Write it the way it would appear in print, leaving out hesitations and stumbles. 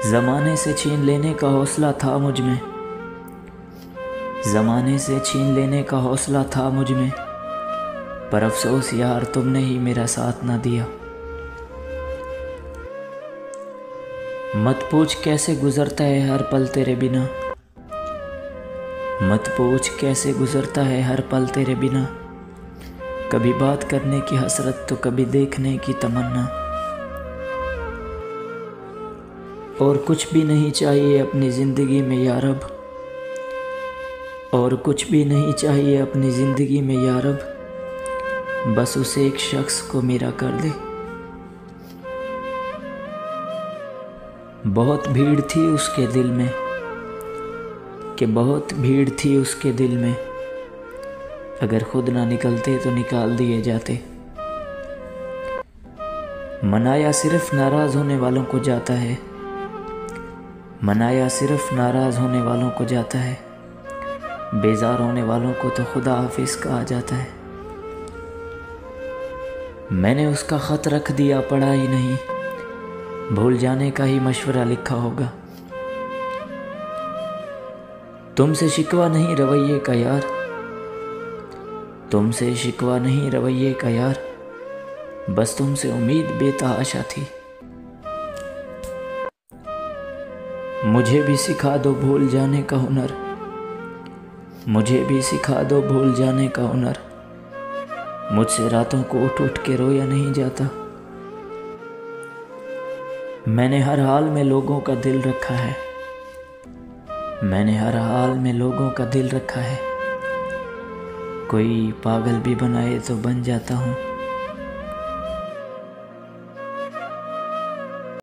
ज़माने से छीन लेने का हौसला था मुझ में, ज़माने से छीन लेने का हौसला था मुझ में, पर अफसोस यार तुमने ही मेरा साथ ना दिया। मत पूछ कैसे गुजरता है हर पल तेरे बिना, मत पूछ कैसे गुजरता है हर पल तेरे बिना। कभी बात करने की हसरत तो कभी देखने की तमन्ना। और कुछ भी नहीं चाहिए अपनी ज़िंदगी में यार अब, और कुछ भी नहीं चाहिए अपनी ज़िंदगी में यार अब, बस उसे एक शख्स को मेरा कर दे। बहुत भीड़ थी उसके दिल में, कि बहुत भीड़ थी उसके दिल में, अगर खुद ना निकलते तो निकाल दिए जाते। मनाया सिर्फ नाराज़ होने वालों को जाता है, मनाया सिर्फ नाराज़ होने वालों को जाता है, बेजार होने वालों को तो खुदा हाफिज़ कहा जाता है। मैंने उसका ख़त रख दिया, पढ़ा ही नहीं, भूल जाने का ही मशवरा लिखा होगा। तुमसे शिकवा नहीं रवैये का यार, तुमसे शिकवा नहीं रवैये का यार, बस तुमसे उम्मीद बेतहाशा थी। मुझे भी सिखा दो भूल जाने का हुनर, मुझे भी सिखा दो भूल जाने का हुनर, मुझसे रातों को उठ उठ के रोया नहीं जाता। मैंने हर हाल में लोगों का दिल रखा है, मैंने हर हाल में लोगों का दिल रखा है, कोई पागल भी बनाए तो बन जाता हूँ।